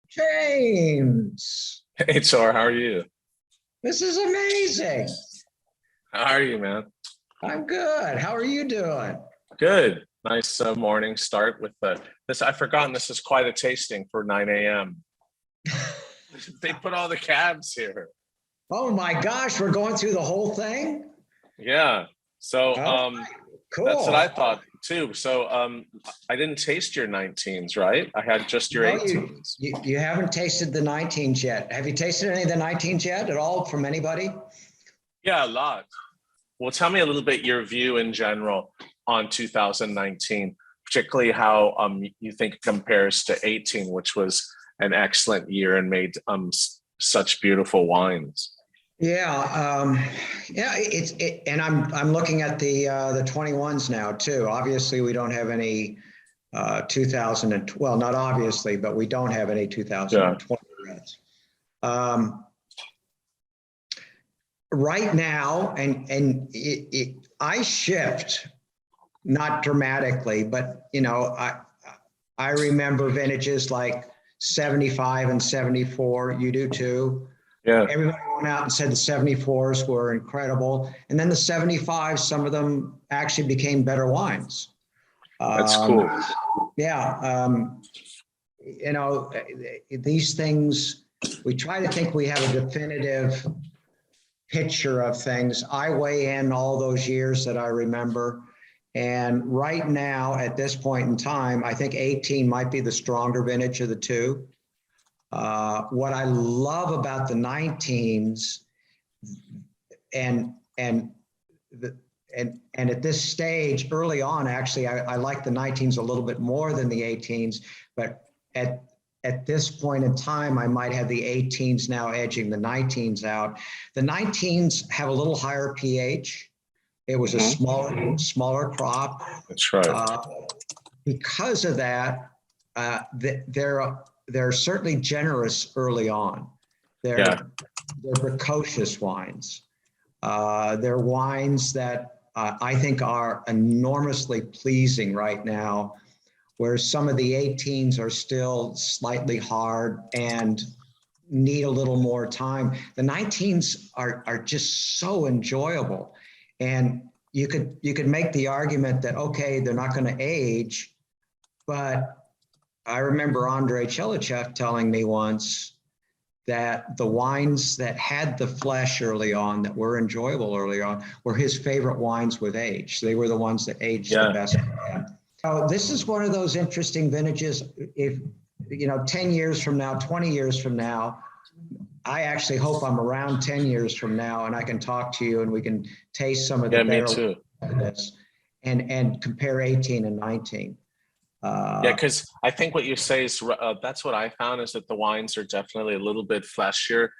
James, Hey, Tor, how are you? this is amazing. How are you, man? I'm good. How are you doing? Good. Nice morning start with this. I've forgotten this is quite a tasting for 9 a.m. They put all the cabs here. Oh my gosh, we're going through the whole thing? Yeah. So Oh, that's what I cool. thought too. So I didn't taste your 19s, right? I had just your No, you, 18s. you you haven't tasted the 19s yet. Have you tasted any of the 19s yet at all from anybody? Yeah, a lot. Well, tell me a little bit your view in general on 2019, particularly how you think it compares to 18, which was an excellent year and made such beautiful wines. Yeah, yeah, and I'm looking at the 21s now too. Obviously, we don't have any 2000 and well, not obviously, but we don't have any Yeah. 2020 reds. Um, right now, I shift not dramatically, but I remember vintages like 75 and 74. You do too. Yeah. Everybody went out and said the 74s were incredible, and then the 75s, some of them actually became better wines. That's Um, cool. yeah, these things, we try to think we have a definitive picture of things. I weigh in all those years that I remember. And right now, at this point in time, I think 18 might be the stronger vintage of the two. What I love about the 19s and and the and at this stage, early on, actually, I like the 19s a little bit more than the 18s, but at this point in time, I might have the 18s now edging the 19s out. The 19s have a little higher pH. It was a Mhm. smaller crop. That's right. Because of that, they're certainly generous early on. Yeah. They're precocious wines. They're wines that I think are enormously pleasing right now, where some of the 18s are still slightly hard and need a little more time. The 19s are just so enjoyable. And you could make the argument that, okay, they're not going to age, but I remember Andrei Chelichev telling me once that the wines that had the flesh early on, that were enjoyable early on, were his favorite wines with age. They were the ones that aged the Yeah. best. So this is one of those interesting vintages. If 10 years from now, 20 years from now, I actually hope I'm around 10 years from now and I can talk to you and we can taste some of the Yeah, me better too. of this and compare 18 and 19. Yeah, because I think what you say is that's what I found is that the wines are definitely a little bit fleshier.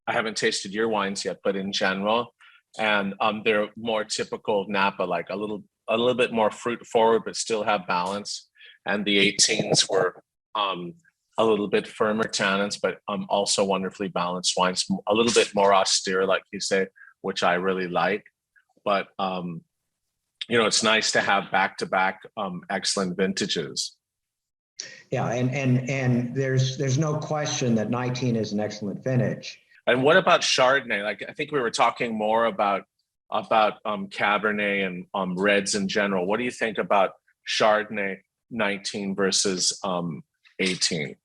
I haven't tasted your wines yet, but in general, and they're more typical of Napa, like a little bit more fruit forward, but still have balance. And the 18s were a little bit firmer tannins, but also wonderfully balanced wines, a little bit more austere, like you say, which I really like. But it's nice to have back-to-back excellent vintages. Yeah, and there's no question that 19 is an excellent vintage. And what about Chardonnay? Like I think we were talking more about Cabernet and reds in general. What do you think about Chardonnay 19 versus 18?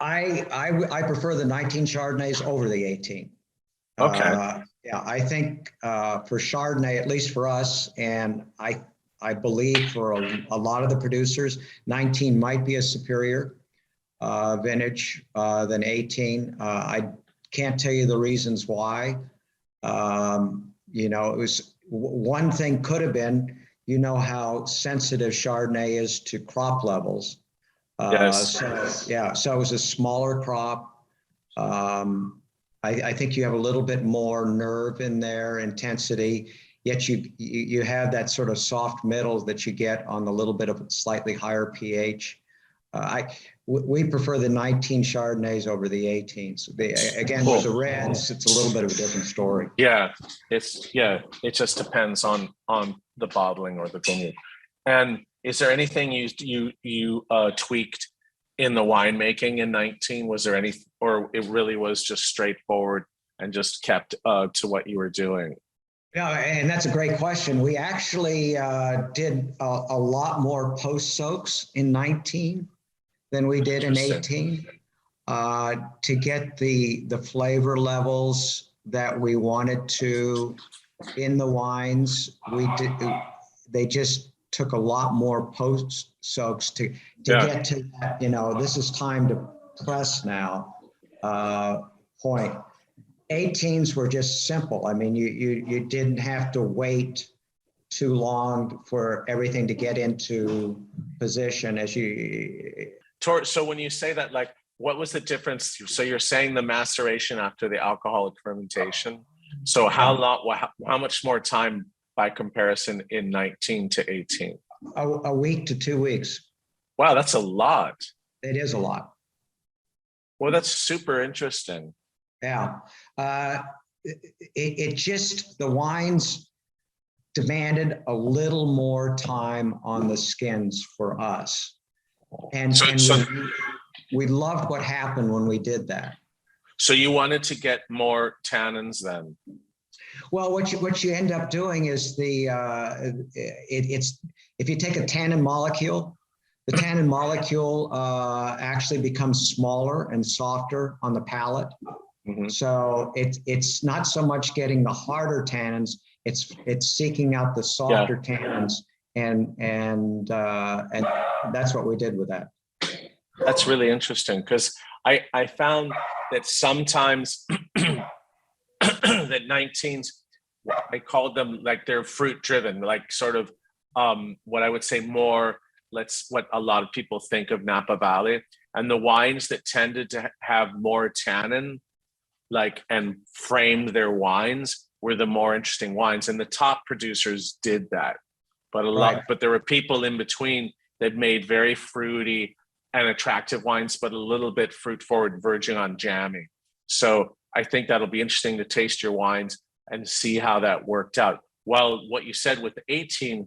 I prefer the 19 Chardonnays over the 18. Okay. Yeah, I think for Chardonnay, at least for us, and I believe for a lot of the producers, 19 might be a superior vintage than 18. I can't tell you the reasons why. It was one thing could have been, how sensitive Chardonnay is to crop levels. Yes. So it was a smaller crop. I think you have a little bit more nerve in there, intensity, yet you have that sort of soft middle that you get on the little bit of slightly higher pH. We prefer the 19 Chardonnays over the 18s. Again, Cool. with the reds, it's a little bit of a different story. Yeah, it just depends on the bottling or the vineyard. And is there anything you tweaked in the winemaking in 19? Was there any, or it really was just straightforward and just kept to what you were doing? Yeah, and that's a great question. We actually did a lot more post soaks in 19 than we did in 18 to get the flavor levels that we wanted to in the wines. They just took a lot more post soaks to get to that, this is time to press now point. 18s were just simple. I mean, you didn't have to wait too long for everything to get into position as you. So when you say that, like, what was the difference? So you're saying the maceration after the alcoholic fermentation. So how much more time by comparison in 19 to 18? A week to 2 weeks. Wow, that's a lot. It is a lot. Well, that's super interesting. Yeah. It just, the wines demanded a little more time on the skins for us. And we loved what happened when we did that. So you wanted to get more tannins then? Well, what you end up doing is it's if you take a tannin molecule, the tannin molecule actually becomes smaller and softer on the palate. Mm-hmm. So it's not so much getting the harder tannins; it's seeking out the softer tannins, and that's what we did with that. That's really interesting, because I found that sometimes that 19s, I called them like they're fruit driven, like sort of what I would say more, what a lot of people think of Napa Valley, and the wines that tended to have more tannin, and framed their wines, were the more interesting wines, and the top producers did that. But there were people in between that made very fruity and attractive wines, but a little bit fruit forward, verging on jammy. So I think that'll be interesting to taste your wines and see how that worked out. Well, what you said with the 18,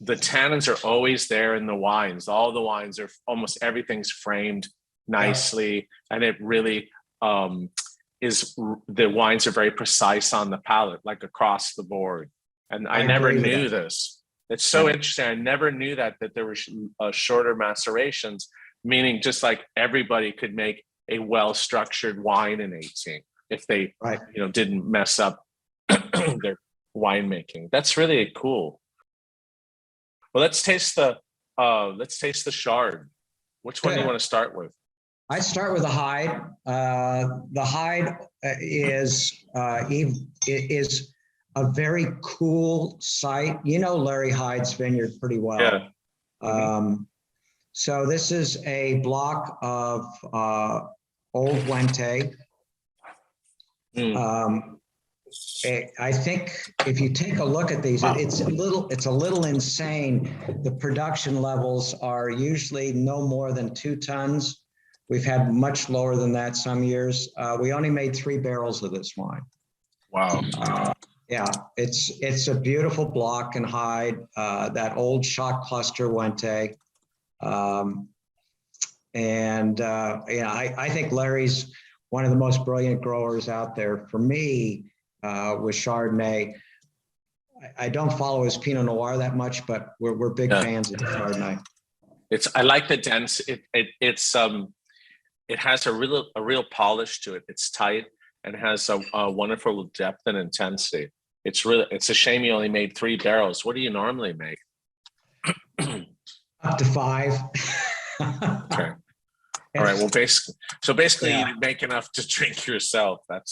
the tannins are always there in the wines. All the wines are, almost everything's framed nicely, and it really the wines are very precise on the palate, like across the board. And I never knew this. It's so interesting. I never knew that there were shorter macerations, meaning just like everybody could make a well-structured wine in 18 if they didn't mess up their winemaking. That's really cool. Well, let's taste the Chard. Which one do you want to start with? I start with the hide. The hide is a very cool site. You know Larry Hyde's vineyard pretty well. Yeah. So this is a block of Old Wente. I think if you take a look at these, it's a little insane. The production levels are usually no more than 2 tons. We've had much lower than that some years. We only made 3 barrels of this wine. Wow. Yeah, it's a beautiful block and hide, that old shot cluster Wente. I think Larry's one of the most brilliant growers out there. For me, with Chardonnay, I don't follow his Pinot Noir that much, but we're big fans of the Chardonnay. I like the dense. It has a real polish to it. It's tight and has a wonderful depth and intensity. It's a shame you only made 3 barrels. What do you normally make? Up to 5. Okay. All right. Well, basically, you make enough to drink yourself. That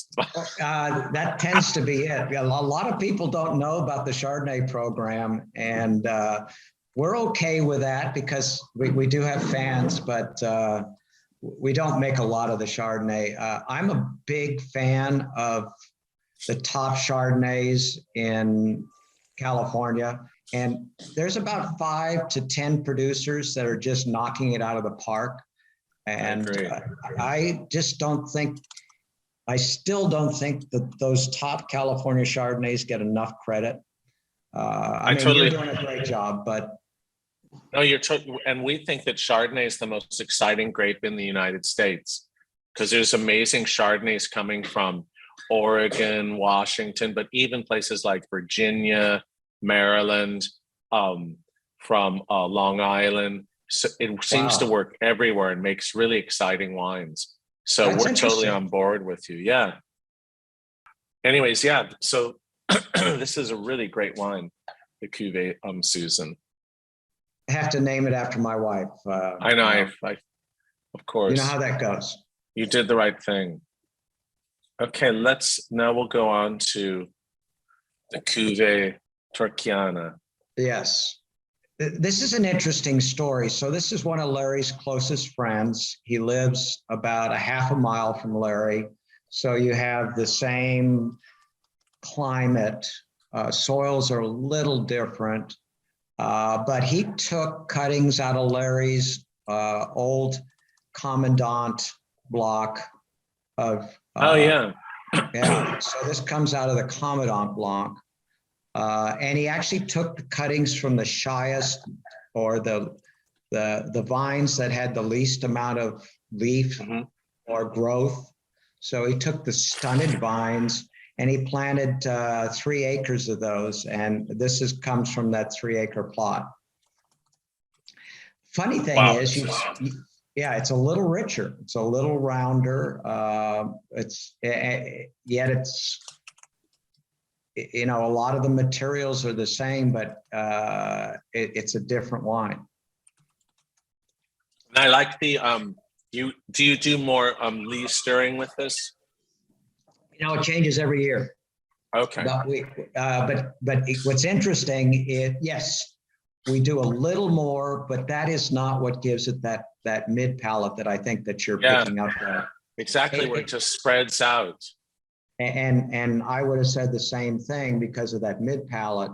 tends to be it. A lot of people don't know about the Chardonnay program, and we're okay with that because we do have fans, but we don't make a lot of the Chardonnay. I'm a big fan of the top Chardonnays in California. And there's about 5 to 10 producers that are just knocking it out of the park. And I still don't think that those top California Chardonnays get enough credit. You're doing a great job, but No, and we think that Chardonnay is the most exciting grape in the United States because there's amazing Chardonnays coming from Oregon, Washington, but even places like Virginia, Maryland, from Long Island. So it seems to Wow, work everywhere and makes really exciting wines. So that's we're totally interesting. on board with you. Yeah. Anyways, yeah. So this is a really great wine, the Cuvée, Susan. I have to name it after my wife. I know, You know, of you know how course, that goes. you did the right thing. Okay, now we'll go on to the Cuvée Torquiana. Yes. This is an interesting story. So this is one of Larry's closest friends. He lives about a half a mile from Larry. So you have the same climate. Soils are a little different. But he took cuttings out of Larry's old Commandant block of, Oh yeah. yeah, so this comes out of the Commandant block. And he actually took the cuttings from the shyest or the vines that had the least amount of leaf or growth. So he took the stunted vines and he planted 3 acres of those. And comes from that 3-acre plot. Funny thing Wow. is, yeah, it's a little richer. It's a little rounder. Yet it's, you know, a lot of the materials are the same, but it's a different wine. And I like the you do more leaf stirring with this? You know, it changes every year. Okay. But what's interesting is, yes, we do a little more, but that is not what gives it that mid palate that I think that you're picking up there. Exactly, where it just spreads out. And I would have said the same thing because of that mid palate.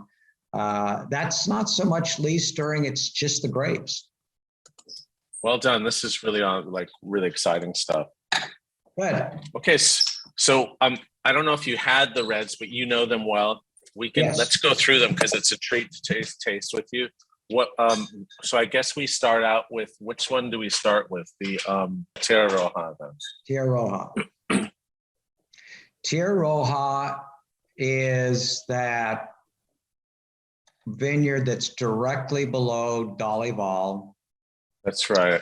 That's not so much leaf stirring; it's just the grapes. Well done. This is really really exciting stuff. Good. Okay, so I don't know if you had the reds, but you know them well. Let's go through them because it's a treat to taste with you. What so I guess we start out with, which one do we start with? The Tierra Roja then. Tierra Roja. Tierra Roja is that vineyard that's directly below Dalival. That's right.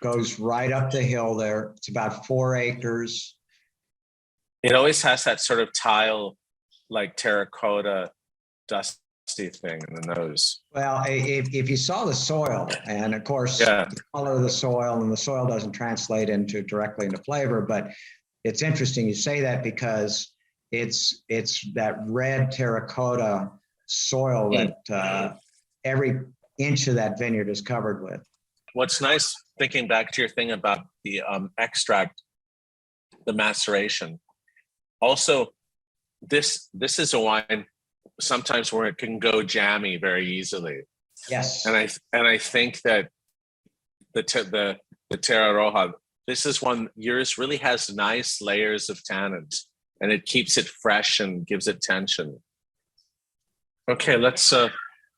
Goes right up the hill there. It's about 4 acres. It always has that sort of tile, like terracotta, dusty thing in the nose. Well, if you saw the soil, and of course, the color of the soil, and the soil doesn't translate directly into flavor, but it's interesting you say that because it's that red terracotta soil that every inch of that vineyard is covered with. What's nice, thinking back to your thing about the extract, the maceration. Also, this is a wine sometimes where it can go jammy very easily. Yes. And I think that the Tierra Roja, this is one, yours really has nice layers of tannins and it keeps it fresh and gives it tension. Okay, let's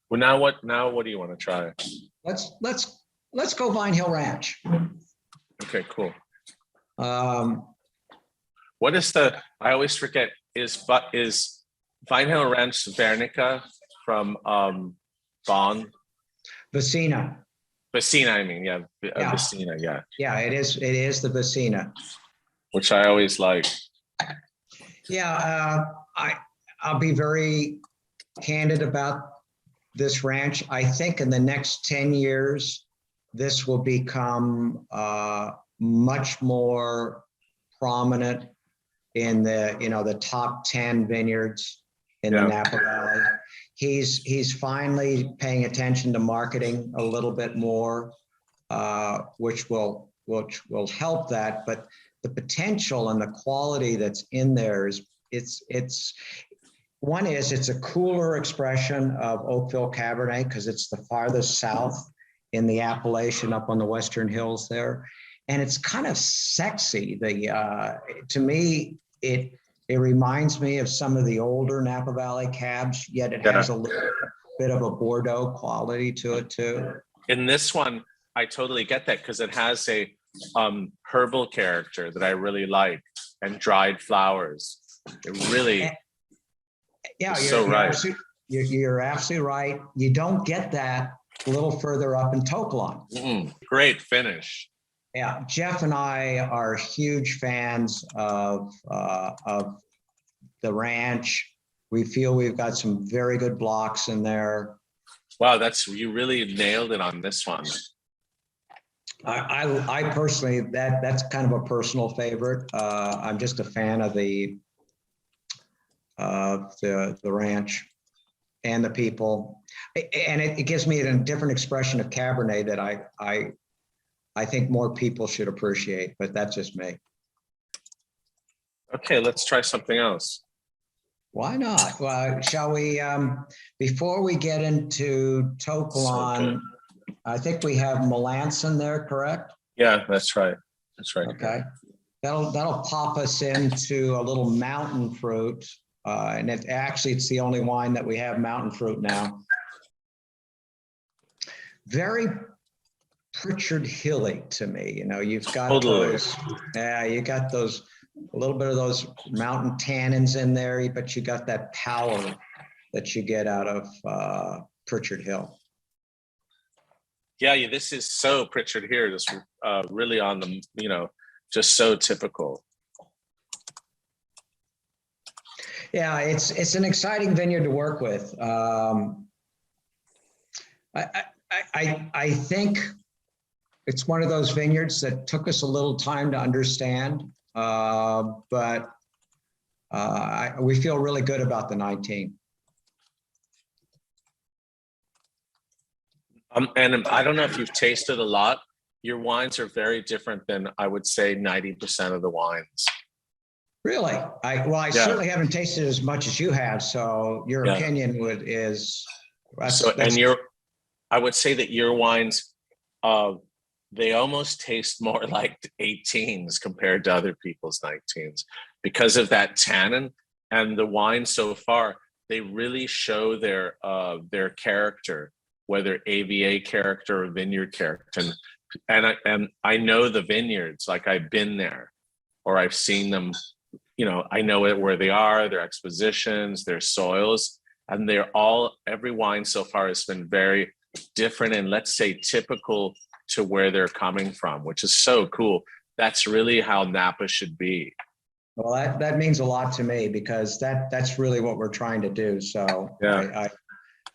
now what do you want to try? Let's go Vine Hill Ranch. Okay, cool. What is I always forget, is Vine Hill Ranch Vernica from Bonn? Vicina. Vicina, I mean, yeah. Vicina, yeah. Yeah, it is the Vicina. Which I always like. Yeah, I'll be very candid about this ranch. I think in the next 10 years, this will become much more prominent in the top 10 vineyards in the Napa Valley. He's finally paying attention to marketing a little bit more, which will help that. But the potential and the quality that's in there is it's a cooler expression of Oakville Cabernet because it's the farthest south in the Appalachian up on the Western Hills there. And it's kind of sexy. To me, it reminds me of some of the older Napa Valley cabs, yet it has a little bit of a Bordeaux quality to it too. In this one, I totally get that because it has a herbal character that I really like, and dried flowers. It really, Yeah, is so right. You're absolutely right. You don't get that a little further up in To Kalon. Great finish. Yeah, Jeff and I are huge fans of the ranch. We feel we've got some very good blocks in there. Wow, you really nailed it on this one. I personally, that's kind of a personal favorite. I'm just a fan of the ranch and the people, and it gives me a different expression of Cabernet that I think more people should appreciate, but that's just me. Okay, let's try something else. Why not? Well, shall we, before we get into To Kalon, I think we have Melanson there, correct? Yeah, that's right. That's right. Okay. That'll pop us into a little mountain fruit. And it's the only wine that we have mountain fruit now. Very Pritchard Hilly to me. You know, you've got those, you got those, a little bit of those mountain tannins in there, but you got that power that you get out of Pritchard Hill. Yeah, this is so Pritchard here. Just really on the, just so typical. Yeah, it's an exciting vineyard to work with. I think it's one of those vineyards that took us a little time to understand, but we feel really good about the 19. And I don't know if you've tasted a lot. Your wines are very different than, I would say, 90% of the wines. Really? I certainly haven't tasted as much as you have. So your opinion is. I would say that your wines, they almost taste more like 18s compared to other people's 19s because of that tannin, and the wine so far, they really show their character, whether AVA character or vineyard character. And I know the vineyards, like I've been there or I've seen them, I know where they are, their expositions, their soils, and every wine so far has been very different and, let's say, typical to where they're coming from, which is so cool. That's really how Napa should be. Well, that means a lot to me because that's really what we're trying to do. So yeah.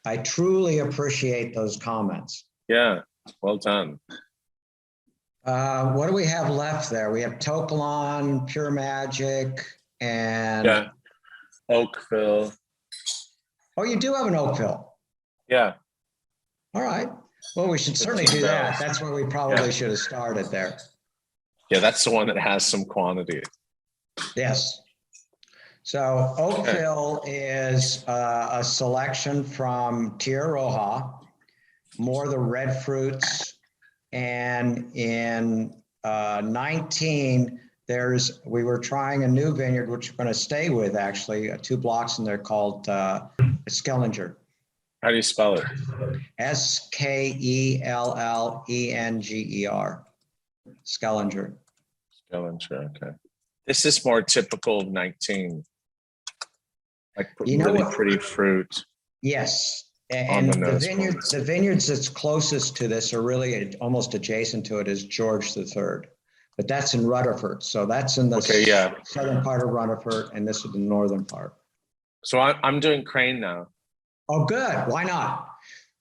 I truly appreciate those comments. Yeah, well done. What do we have left there? We have To Kalon, Pure Magic, and Oakville. Oh, you do have an Oakville. Yeah. All right. Well, we should certainly do that. That's where we probably should have started there. Yeah, that's the one that has some quantity. Yes. So Oakville is a selection from Tierra Roja, more of the red fruits. And in 19, we were trying a new vineyard, which we're going to stay with, actually, 2 blocks in there called Skellinger. How do you spell it? Skellenger. Skellinger. Skellinger, okay. This is more typical of 19. Like pretty fruit. Yes. And the vineyards that's closest to this are really almost adjacent to it is George III. But that's in Rutherford. So that's in the southern part of Rutherford, and this is the northern part. So I'm doing Crane now. Oh, good. Why not?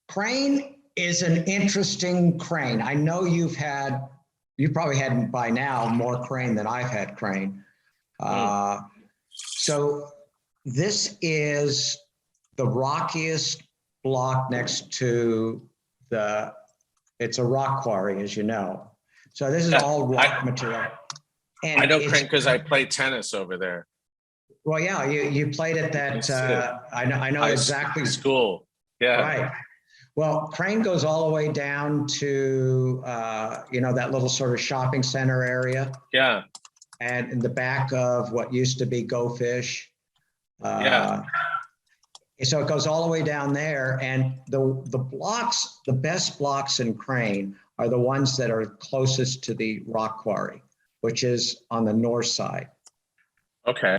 Crane is an interesting Crane. I know you probably had by now more Crane than I've had Crane. So this is the rockiest block next to it's a rock quarry, as you know. So this is all rock material. And I know Crane because I played tennis over there. Well, yeah, you played at that. I know exactly. School. Yeah. Right. Well, Crane goes all the way down to that little sort of shopping center area. Yeah. And in the back of what used to be Go Fish. So it goes all the way down there, and the best blocks in Crane are the ones that are closest to the rock quarry, which is on the north side. Okay.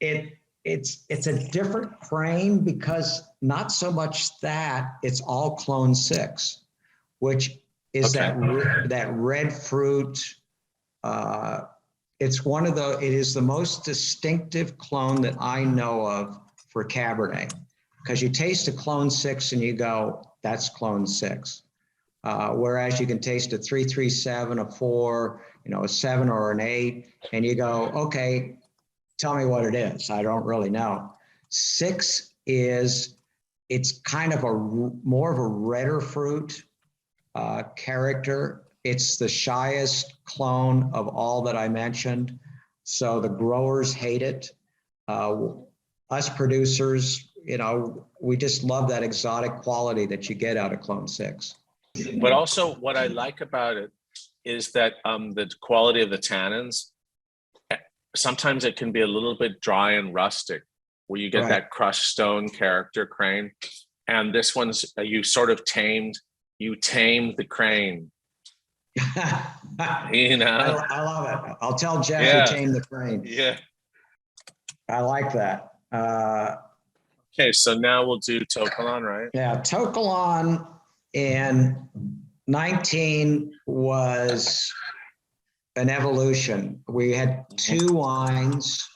And it's a different Crane because not so much that, it's all Clone 6, which is that red fruit. It is the most distinctive clone that I know of for Cabernet, because you taste a Clone 6 and you go, that's Clone 6. Whereas you can taste a 337, a 4, a 7 or an 8, and you go, okay, tell me what it is. I don't really know. 6 it's kind of more of a redder fruit character. It's the shyest clone of all that I mentioned. So the growers hate it. Us producers, we just love that exotic quality that you get out of Clone 6. But also what I like about it is that the quality of the tannins, sometimes it can be a little bit dry and rustic, where you get that crushed stone character Crane. And this one's, you sort of tamed the Crane. I love it. I'll tell Jeff you tamed the Crane. Yeah. I like that. Okay, so now we'll do To Kalon, right? Yeah, To Kalon in 19 was an evolution. We had 2 wines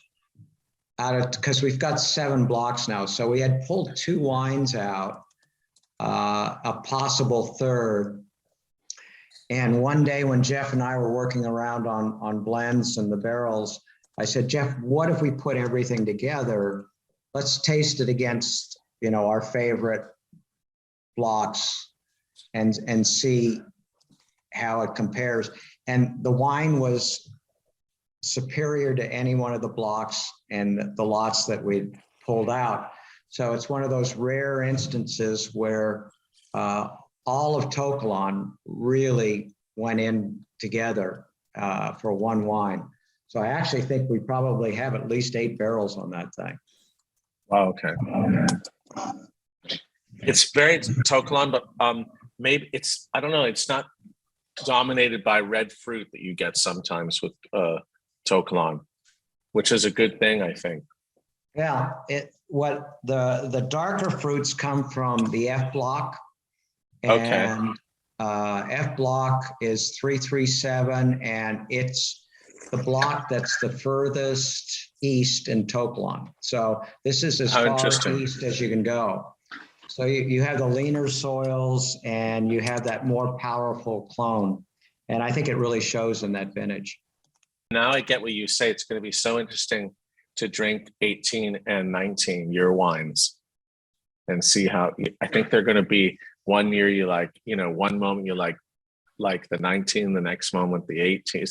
because we've got 7 blocks now. So we had pulled 2 wines out, a possible third. And one day when Jeff and I were working around on blends and the barrels, I said, Jeff, what if we put everything together? Let's taste it against, our favorite blocks and see how it compares. And the wine was superior to any one of the blocks and the lots that we pulled out. So it's one of those rare instances where all of To Kalon really went in together for one wine. So I actually think we probably have at least 8 barrels on that thing. Wow, okay. It's very To Kalon, but maybe I don't know, it's not dominated by red fruit that you get sometimes with To Kalon, which is a good thing, I think. Yeah, the darker fruits come from the F block. And F block is 337, and it's the block that's the furthest east in To Kalon. So this is as far east as you can go. So you have the leaner soils and you have that more powerful clone. And I think it really shows in that vintage. Now I get what you say. It's going to be so interesting to drink 18 and 19 year wines and see how, I think they're going to be one year you like, one moment you like the 19, the next moment the 18.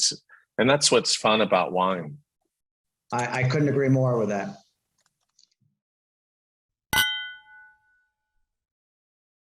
And that's what's fun about wine. I couldn't agree more with that.